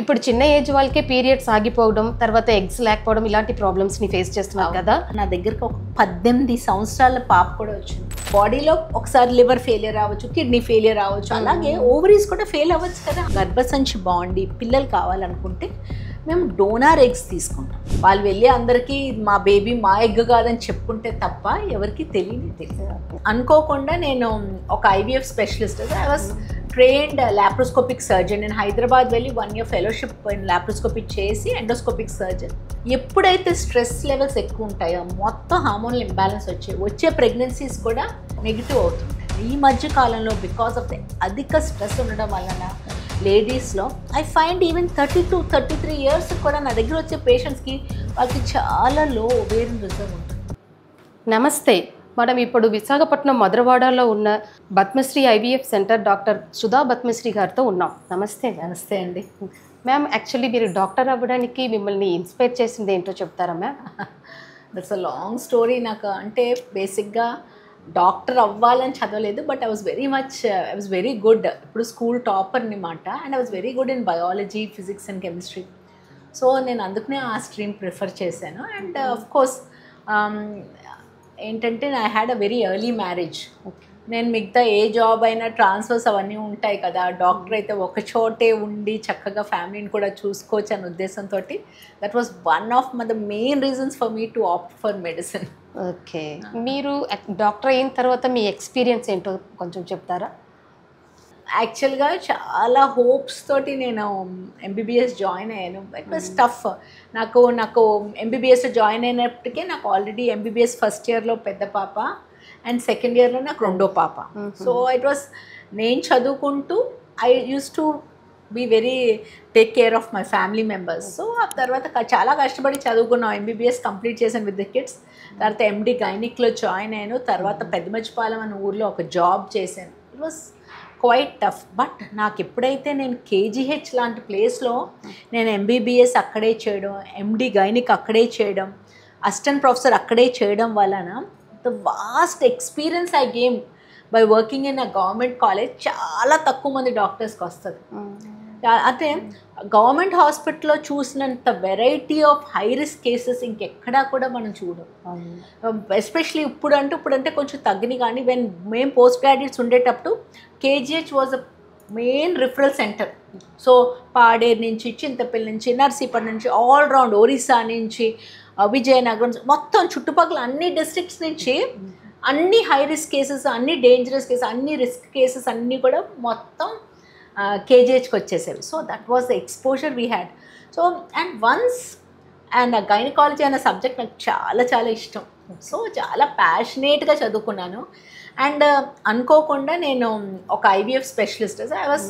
ఇప్పుడు చిన్న ఏజ్ వాళ్ళకే పీరియడ్స్ ఆగిపోవడం, తర్వాత ఎగ్స్ లేకపోవడం ఇలాంటి ప్రాబ్లమ్స్ని ఫేస్ చేస్తున్నారు కదా. నా దగ్గరకు ఒక 18 సంవత్సరాల పాప కూడా వచ్చింది. బాడీలో ఒకసారి లివర్ ఫెయిలియర్ అవ్వచ్చు, కిడ్నీ ఫెయిలియర్ అవ్వచ్చు, అలాగే ఓవరీస్ కూడా ఫెయిల్ అవ్వచ్చు కదా. గర్భసంచి బాగుండి పిల్లలు కావాలనుకుంటే మేము డోనార్ ఎగ్స్ తీసుకుంటాం. వాళ్ళు వెళ్ళి అందరికీ మా బేబీ మా ఎగ్ కాదని చెప్పుకుంటే తప్ప ఎవరికి తెలియదు. అనుకోకుండా నేను ఒక IVF specialist, I was trained laparoscopic surgeon. నేను హైదరాబాద్ వెళ్ళి 1 year ఫెలోషిప్ లాప్రోస్కోపిక్ చేసి ఎండోస్కోపిక్ సర్జన్. ఎప్పుడైతే స్ట్రెస్ లెవెల్స్ ఎక్కువ ఉంటాయో మొత్తం హార్మోనల్ ఇంబ్యాలెన్స్ వచ్చే ప్రెగ్నెన్సీస్ కూడా నెగిటివ్ అవుతుంటాయి. ఈ మధ్య కాలంలో బికాస్ ఆఫ్ ది అధిక స్ట్రెస్ ఉండడం వలన లేడీస్లో ఐ ఫైండ్ ఈవెన్ 32-33 years కూడా నా దగ్గర వచ్చే పేషెంట్స్కి వాళ్ళకి చాలా లో ఓవేరియన్ రిజర్వ్ ఉంటుంది. నమస్తే, మనం ఇప్పుడు విశాఖపట్నం మధురవాడలో ఉన్న బత్మశ్రీ ఐవీఎఫ్ సెంటర్ డాక్టర్ సుధా బత్మశ్రీ గారితో ఉన్నాం. నమస్తే. నమస్తే అండి. మ్యామ్, యాక్చువల్లీ మీరు డాక్టర్ అవ్వడానికి మిమ్మల్ని ఇన్స్పైర్ చేసింది ఏంటో చెప్తారా ma'am? That's a long story. నాకు అంటే బేసిక్గా డాక్టర్ అవ్వాలని చదవలేదు, but I was very good. ఇప్పుడు స్కూల్ టాపర్ అనమాట. And I was very good in biology, physics and chemistry. So నేను అందుకనే ఆ స్ట్రీమ్ ప్రిఫర్ చేశాను. అండ్ ఆఫ్ కోర్స్ ఏంటంటే I had a very early marriage. నేను మిగతా ఏ జాబ్ అయినా ట్రాన్స్ఫర్స్ అవన్నీ ఉంటాయి కదా, డాక్టర్ అయితే ఒక చోటే ఉండి చక్కగా ఫ్యామిలీని కూడా చూసుకోవచ్చు అనే ఉద్దేశంతో that was one of the main reasons for me to opt for medicine. Okay, మీరు డాక్టర్ అయిన తర్వాత మీ ఎక్స్పీరియన్స్ ఏంటో కొంచెం చెప్తారా? యాక్చువల్గా చాలా హోప్స్ తోటి నేను ఎంబీబీఎస్ జాయిన్ అయ్యాను. It was tough. నాకు ఎంబీబీఎస్ జాయిన్ అయినప్పటికే నాకు ఆల్రెడీ ఎంబీబీఎస్ ఫస్ట్ ఇయర్లో పెద్ద పాప అండ్ సెకండ్ ఇయర్లో నాకు రెండో పాప. సో ఇట్ వాస్ నేను చదువుకుంటూ I used to be very take care of my family members. So ఆ తర్వాత చాలా కష్టపడి చదువుకున్నాం. ఎంబీబీఎస్ కంప్లీట్ చేశాను విత్ ద కిడ్స్. తర్వాత ఎండి గైనిక్లో జాయిన్ అయ్యాను. తర్వాత పెద్దమచ్చిపాలెం అనే ఊర్లో ఒక జాబ్ చేశాను. It was quite tough. But నాకు ఎప్పుడైతే నేను కేజీహెచ్ లాంటి ప్లేస్లో నేను ఎంబీబీఎస్ అక్కడే చేయడం, ఎండి గైనిక్ అక్కడే చేయడం, అసిస్టెంట్ ప్రొఫెసర్ అక్కడే చేయడం వలన the vast experience I gained by working in a government college చాలా తక్కువ మంది డాక్టర్స్కి వస్తుంది. అయితే గవర్నమెంట్ హాస్పిటల్లో చూసినంత variety of high risk cases ఇంకెక్కడా కూడా మనం చూడం. ఎస్పెషలీ ఇప్పుడంటే కొంచెం తగ్గినాయి. కానీ మేము పోస్ట్ గ్రాడ్యుయేట్స్ ఉండేటప్పుడు KGH was a main referral centre. So Paderu నుంచి, చింతపల్లి నుంచి, నర్సీపట్నం నుంచి, ఆల్ రౌండ్ ఒరిస్సా నుంచి, విజయనగరం, మొత్తం చుట్టుపక్కల అన్ని డిస్ట్రిక్ట్స్ నుంచి అన్ని హై రిస్క్ కేసెస్, అన్ని డేంజరస్ కేసెస్, అన్ని రిస్క్ కేసెస్ అన్నీ కూడా మొత్తం కేజీహెచ్కి వచ్చేసేవి. So that was the exposure we had. So and gynaecology అనే సబ్జెక్ట్ నాకు చాలా చాలా ఇష్టం. సో చాలా ప్యాషనేట్గా చదువుకున్నాను. అండ్ అనుకోకుండా నేను ఒక IVF specialist, I was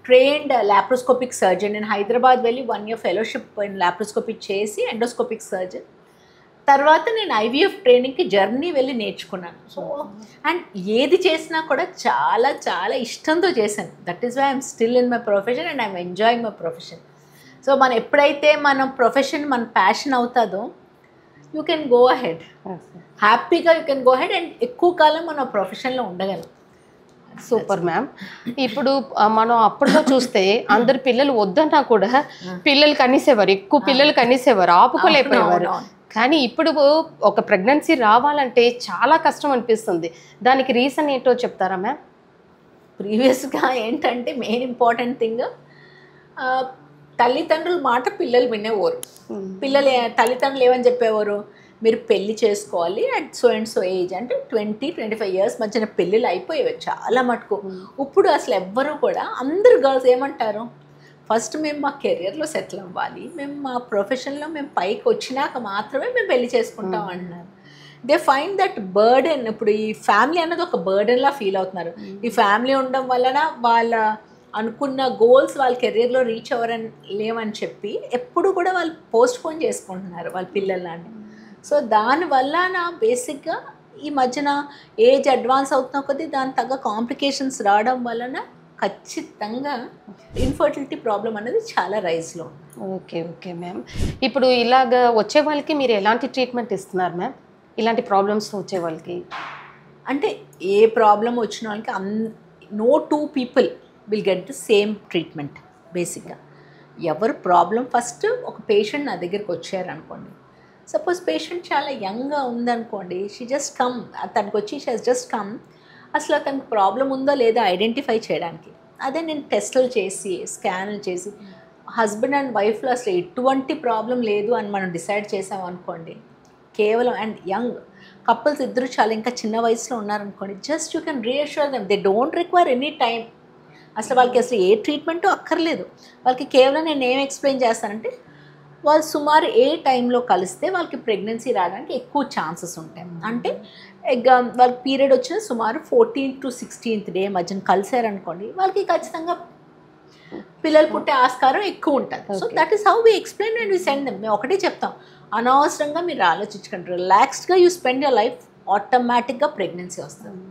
trained laparoscopic surgeon. నేను హైదరాబాద్ వెళ్ళి 1 year ఫెలోషిప్ లాప్రోస్కోపిక్ చేసి ఎండోస్కోపిక్ సర్జన్. తర్వాత నేను ఐవీఎఫ్ ట్రైనింగ్కి జర్మనీ వెళ్ళి నేర్చుకున్నాను. సో అండ్ ఏది చేసినా కూడా చాలా చాలా ఇష్టంతో చేశాను. That is why I'm still in my profession and I'm enjoying my profession. So ఎప్పుడైతే మన ప్రొఫెషన్ మన ప్యాషన్ అవుతుందో యూ కెన్ గో అహెడ్ హ్యాపీగా, you can go ahead and ఎక్కువ కాలం మన ప్రొఫెషన్లో ఉండగలం. Super ma'am. ఇప్పుడు మనం అప్పట్లో చూస్తే అందరు పిల్లలు వద్దన్నా కూడా పిల్లలు కనేసేవారు, ఎక్కువ పిల్లలు కనేసేవారు, ఆపుకోలేకపోయేవారు. కానీ ఇప్పుడు ఒక ప్రెగ్నెన్సీ రావాలంటే చాలా కష్టం అనిపిస్తుంది. దానికి రీజన్ ఏంటో చెప్తారా మ్యామ్? ప్రీవియస్గా ఏంటంటే మెయిన్ ఇంపార్టెంట్ థింగ్, తల్లిదండ్రుల మాట పిల్లలు వినేవారు. తల్లిదండ్రులు ఏమని చెప్పేవారు, మీరు పెళ్ళి చేసుకోవాలి at so and so age అంటే 20-25 years మధ్యన పెళ్ళిళ్ళు అయిపోయేవి చాలా మటుకు. ఇప్పుడు అసలు ఎవ్వరూ కూడా, అందరు గర్ల్స్ ఏమంటారు, ఫస్ట్ మేము మా కెరియర్లో సెటిల్ అవ్వాలి, మేము మా ప్రొఫెషన్లో మేము పైకి వచ్చినాక మాత్రమే మేము పెళ్లి చేసుకుంటాం అంటున్నారు. They find that burden. ఇప్పుడు ఈ ఫ్యామిలీ అన్నది ఒక బర్డెన్లా ఫీల్ అవుతున్నారు. ఈ ఫ్యామిలీ ఉండడం వలన వాళ్ళ అనుకున్న గోల్స్ వాళ్ళ కెరియర్లో రీచ్ అవ్వరని లేవని చెప్పి ఎప్పుడు కూడా వాళ్ళు పోస్ట్ పోన్ చేసుకుంటున్నారు వాళ్ళ పిల్లలని. సో దానివల్ల బేసిక్గా ఈ మధ్యన ఏజ్ అడ్వాన్స్ అవుతున్న కొద్దీ దాని తగ్గ కాంప్లికేషన్స్ రావడం వలన ఖచ్చితంగా ఇన్ఫర్టిలిటీ ప్రాబ్లం అనేది చాలా రైజ్లో. Okay ma'am. ఇప్పుడు ఇలాగ వచ్చే వాళ్ళకి మీరు ఎలాంటి ట్రీట్మెంట్ ఇస్తున్నారు మ్యామ్? ఇలాంటి ప్రాబ్లమ్స్ వచ్చే వాళ్ళకి అంటే ఏ ప్రాబ్లం వచ్చిన వాళ్ళకి no two people will get the same treatment basically. ఎవరు ప్రాబ్లం ఫస్ట్ ఒక పేషెంట్ నా దగ్గరికి వచ్చారనుకోండి, సపోజ్ పేషెంట్ చాలా యంగ్గా ఉందనుకోండి, షీ జస్ట్ కమ్, తనకు వచ్చి షీ హెస్ జస్ట్ కమ్, అసలు తనకు ప్రాబ్లం ఉందో లేదో ఐడెంటిఫై చేయడానికి. అదే నేను టెస్టులు చేసి స్కాన్లు చేసి హస్బెండ్ అండ్ వైఫ్లో అసలు ఎటువంటి ప్రాబ్లం లేదు అని మనం డిసైడ్ చేసామనుకోండి, కేవలం అండ్ యంగ్ కపుల్స్ ఇద్దరు చాలా ఇంకా చిన్న వయసులో ఉన్నారనుకోండి, just you can reassure them, they don't require any time. అసలు వాళ్ళకి అసలు ఏ ట్రీట్మెంటు అక్కర్లేదు. వాళ్ళకి కేవలం నేను ఏం ఎక్స్ప్లెయిన్ చేస్తానంటే, వాళ్ళు సుమారు ఏ టైంలో కలిస్తే వాళ్ళకి ప్రెగ్నెన్సీ రావడానికి ఎక్కువ ఛాన్సెస్ ఉంటాయి. అంటే వాళ్ళకి పీరియడ్ వచ్చిన సుమారు 14th to 16th డే మధ్యన కలిసారనుకోండి, వాళ్ళకి ఖచ్చితంగా పిల్లలు పుట్టే ఆస్కారం ఎక్కువ ఉంటుంది. So that is how we explain and we send them. మేము ఒకటే చెప్తాం, అనవసరంగా మీరు ఆలోచించకండి, రిలాక్స్డ్గా యూ స్పెండ్ యువర్ లైఫ్, ఆటోమేటిక్గా ప్రెగ్నెన్సీ వస్తుంది.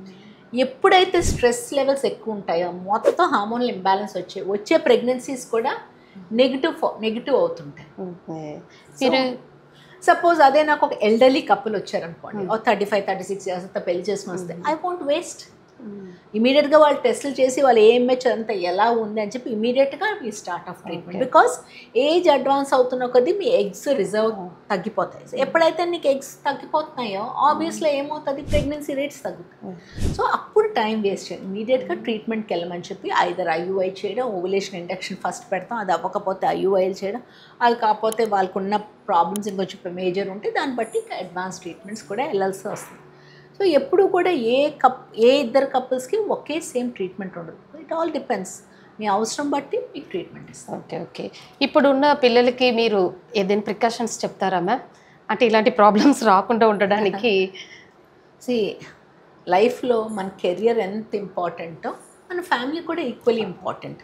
ఎప్పుడైతే స్ట్రెస్ లెవెల్స్ ఎక్కువ ఉంటాయో మొత్తం హార్మోనల్ ఇంబ్యాలెన్స్ వచ్చే ప్రెగ్నెన్సీస్ కూడా నెగిటివ్ అవుతుంటాయి. సపోజ్ అదే నాకు ఒక ఎల్డర్లీ కపుల్ వచ్చారనుకోండి, 35-36 years పెళ్లి చేసుకుని వస్తే, ఐ వాంట్ వేస్ట్. ఇమీడియట్గా వాళ్ళు టెస్టులు చేసి వాళ్ళు ఏఎంహెచ్ అంతా ఎలా ఉంది అని చెప్పి ఇమీడియట్గా we start of treatment. Because age advance అవుతున్న కొద్దీ మీ ఎగ్స్ రిజర్వ్ తగ్గిపోతాయి. ఎప్పుడైతే నీకు ఎగ్స్ తగ్గిపోతున్నాయో ఆబ్వియస్లీ ఏమవుతుంది, ప్రెగ్నెన్సీ రేట్స్ తగ్గుతాయి. సో అప్పుడు టైం వేస్ట్ చేయండి, ఇమీడియట్గా ట్రీట్మెంట్కి వెళ్ళమని చెప్పి ఐదర్ ఐయుఐ చేయడం, ఓవులేషన్ ఇండక్షన్ ఫస్ట్ పెడతాం, అది అవ్వకపోతే ఐయుఐలు చేయడం, అది కాకపోతే వాళ్ళకున్న ప్రాబ్లమ్స్ ఇంకొంచెం మేజర్ ఉంటే దాన్ని బట్టి అడ్వాన్స్ ట్రీట్మెంట్స్ కూడా వెళ్ళాల్సి వస్తుంది. సో ఎప్పుడు కూడా ఏ ఇద్దరు కపుల్స్కి ఒకే సేమ్ ట్రీట్మెంట్ ఉండదు. ఇట్ ఆల్ డిపెండ్స్, మీ అవసరం బట్టి మీకు ట్రీట్మెంట్ ఇస్తాం. ఓకే. ఇప్పుడున్న పిల్లలకి మీరు ఏదైనా ప్రికాషన్స్ చెప్తారా మ్యామ్? అంటే ఇలాంటి ప్రాబ్లమ్స్ రాకుండా ఉండడానికి. లైఫ్లో మన కెరియర్ ఎంత ఇంపార్టెంటో మన ఫ్యామిలీ కూడా ఈక్వల్లీ ఇంపార్టెంట్.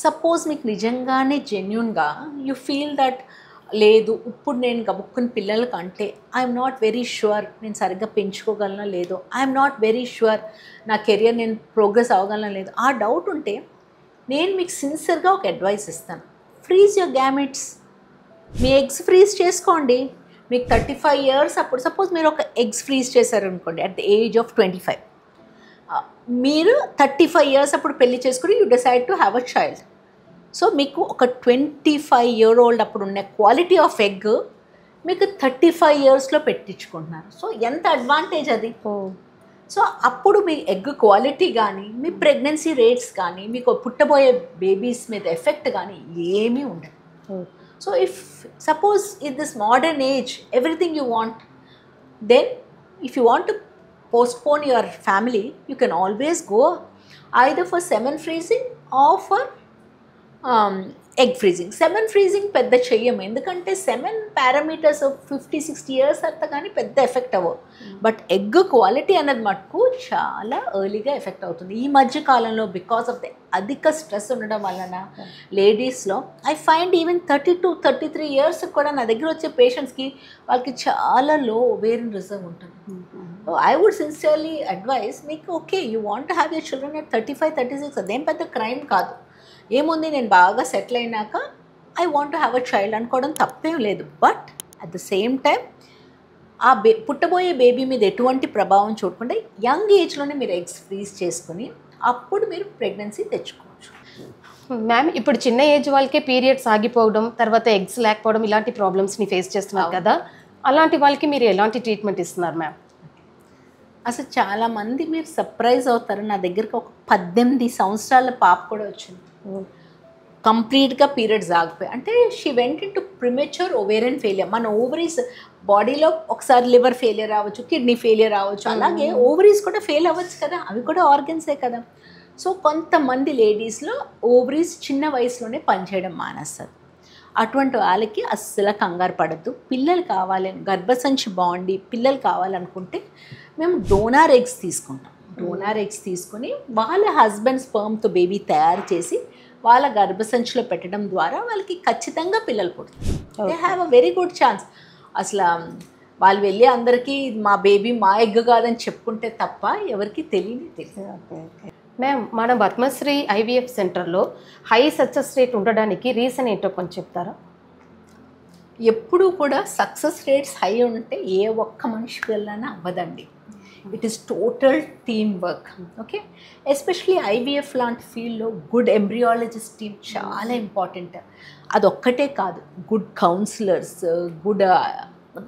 సపోజ్ మీకు నిజంగానే జెన్యున్గా యూ ఫీల్ దట్ లేదు, ఇప్పుడు నేను గబుక్కుని పిల్లలకి అంటే ఐఎమ్ నాట్ వెరీ ష్యూర్ నేను సరిగ్గా పెంచుకోగలనో లేదో, ఐఎమ్ నాట్ వెరీ ష్యూర్ నా కెరియర్ నేను ప్రోగ్రెస్ అవ్వగలనో లేదో, ఆ డౌట్ ఉంటే నేను మీకు సిన్సియర్గా ఒక అడ్వైస్ ఇస్తాను. Freeze your gametes, me eggs freeze చేసుకోండి. మీకు 35 years అప్పుడు సపోజ్ మీరు ఒక ఎగ్స్ ఫ్రీజ్ చేశారనుకోండి అట్ ద ఏజ్ ఆఫ్ 25, మీరు 35 years అప్పుడు పెళ్లి చేసుకుని you decide to have a child. So మీకు ఒక 25-year-old అప్పుడు ఉన్న క్వాలిటీ ఆఫ్ ఎగ్ మీకు 35 yearsలో పెట్టించుకుంటున్నారు. సో ఎంత అడ్వాంటేజ్ అది. సో అప్పుడు మీ ఎగ్ క్వాలిటీ కానీ, మీ ప్రెగ్నెన్సీ రేట్స్ కానీ, మీకు పుట్టబోయే బేబీస్ మీద ఎఫెక్ట్ కానీ ఏమీ ఉండదు. So if suppose in this modern age everything you want, then if you want to postpone your family, you can always go either for semen freezing or for egg freezing. Semen freezing పెద్ద చెయ్యము, ఎందుకంటే semen parameters 50-60 years అంతా కానీ పెద్ద effect అవ్వవు. But egg quality అన్నది మటుకు చాలా ఎర్లీగా ఎఫెక్ట్ అవుతుంది. ఈ మధ్య కాలంలో బికాస్ ఆఫ్ ద అధిక స్ట్రెస్ ఉండడం వలన లేడీస్లో ఐ ఫైండ్ ఈవెన్ 32-33 years కూడా నా దగ్గర వచ్చే పేషెంట్స్కి వాళ్ళకి చాలా లో ఓవేరియన్ రిజర్వ్ ఉంటుంది. So I would sincerely advise, మీకు okay you want have your children at 35-36, అదేం పెద్ద క్రైమ్ కాదు. ఏముంది, నేను బాగా సెటిల్ అయినాక I want to have a child అనుకోవడం తప్పేం లేదు. But at the same time ఆ పుట్టబోయే బేబీ మీద ఎటువంటి ప్రభావం చూడకుండా యంగ్ ఏజ్లోనే మీరు ఎగ్స్ ఫ్రీజ్ చేసుకుని అప్పుడు మీరు ప్రెగ్నెన్సీ తెచ్చుకోవచ్చు. మ్యామ్, ఇప్పుడు చిన్న ఏజ్ వాళ్ళకే పీరియడ్స్ ఆగిపోవడం, తర్వాత ఎగ్స్ లేకపోవడం, ఇలాంటి ప్రాబ్లమ్స్ని ఫేస్ చేస్తున్నారు కదా, అలాంటి వాళ్ళకి మీరు ఎలాంటి ట్రీట్మెంట్ ఇస్తున్నారు మ్యామ్? అసలు చాలామంది మీరు సర్ప్రైజ్ అవుతారు, నా దగ్గరికి ఒక 18 సంవత్సరాల పాప కూడా వచ్చింది, కంప్లీట్గా పీరియడ్స్ ఆగిపోయి. అంటే she went in to premature ovarian failure. మన ఓవరీస్ బాడీలో ఒకసారి లివర్ ఫెయిలియర్ అవ్వచ్చు, కిడ్నీ ఫెయిలియర్ అవ్వచ్చు, అలాగే ఓవరీస్ కూడా ఫెయిల్ అవ్వచ్చు కదా, అవి కూడా ఆర్గన్సే కదా. సో కొంతమంది లేడీస్లో ఓవరీస్ చిన్న వయసులోనే పనిచేయడం మానేస్తారు. అటువంటి వాళ్ళకి అస్సలు కంగారు పడద్దు. పిల్లలు కావాలని, గర్భసంచి బాగుండి పిల్లలు కావాలనుకుంటే మేము డోనార్ ఎగ్స్ తీసుకుంటాం. డోనార్ ఎగ్స్ తీసుకొని వాళ్ళ హస్బెండ్ స్పర్మ్తో బేబీ తయారు చేసి వాళ్ళ గర్భసంచిలో పెట్టడం ద్వారా వాళ్ళకి ఖచ్చితంగా పిల్లలు పుడతారు. They have a very good chance. అసలు వాళ్ళు వెళ్ళి అందరికీ మా బేబీ మా ఎగ్ కాదని చెప్పుకుంటే తప్ప ఎవరికి తెలియదు. మ్యామ్, మన పద్మశ్రీ ఐవీఎఫ్ సెంటర్లో హై సక్సెస్ రేట్ ఉండడానికి రీజన్ ఏంటో కొంచెం చెప్తారా? ఎప్పుడూ కూడా సక్సెస్ రేట్స్ హై ఉంటే ఏ ఒక్క మనిషి పిల్లలైనా అవ్వదండి. It is total team work. Okay, especially IVF లాంటి ఫీల్డ్లో గుడ్ ఎంబ్రియాలజిస్ట్ టీమ్ చాలా ఇంపార్టెంట్. అదొక్కటే కాదు, good counsellors, good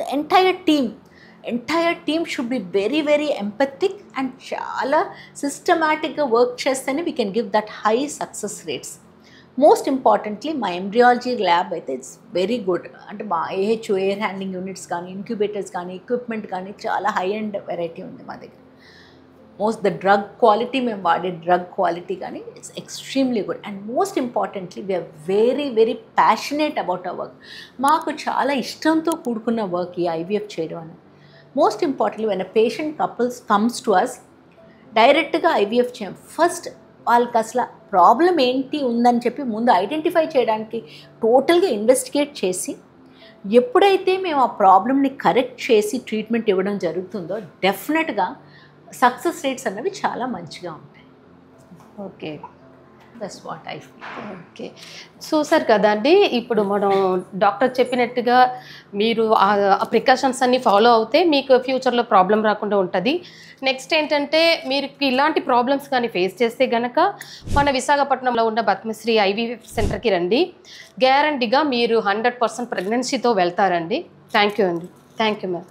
the entire team should be very very empathic and చాలా సిస్టమాటిక్గా వర్క్ చేస్తేనే we can give that high success rates. Most importantly మా embryology lab అయితే ఇట్స్ వెరీ గుడ్. అంటే మా ఏహెచ్ఓ ఎయిర్ హ్యాండ్లింగ్ యూనిట్స్ కానీ, incubators కానీ, equipment కానీ చాలా హై అండ్ వెరైటీ ఉంది మా దగ్గర. ద డ్రగ్ క్వాలిటీ, మేము వాడే డ్రగ్ క్వాలిటీ కానీ it's extremely good. And most importantly we are very very passionate about our work. మాకు చాలా ఇష్టంతో కూడుకున్న వర్క్ ఈ ఐవీఎఫ్ చేయడం అని. Most importantly when a patient couples comes to us, డైరెక్ట్గా ఐవీఎఫ్ చేయం. ఫస్ట్ వాళ్ళకి అసలు ప్రాబ్లం ఏంటి ఉందని చెప్పి ముందు ఐడెంటిఫై చేయడానికి టోటల్గా ఇన్వెస్టిగేట్ చేసి, ఎప్పుడైతే మేము ఆ ప్రాబ్లమ్ని కరెక్ట్ చేసి ట్రీట్మెంట్ ఇవ్వడం జరుగుతుందో డెఫినెట్గా సక్సెస్ రేట్స్ అన్నవి చాలా మంచిగా ఉంటాయి. Okay, that's what I feel. Okay, చూసారు కదండి. ఇప్పుడు మనం డాక్టర్ చెప్పినట్టుగా మీరు ఆ ప్రికాషన్స్ అన్నీ ఫాలో అవుతే మీకు ఫ్యూచర్లో ప్రాబ్లం రాకుండా ఉంటుంది. నెక్స్ట్ ఏంటంటే, మీరు ఇలాంటి ప్రాబ్లమ్స్ కానీ ఫేస్ చేస్తే కనుక మన విశాఖపట్నంలో ఉన్న పద్మశ్రీ ఐవీఎఫ్ సెంటర్కి రండి. గ్యారంటీగా మీరు 100% ప్రెగ్నెన్సీతో వెళ్తారండి. థ్యాంక్ యూ అండి. Thank you ma'am.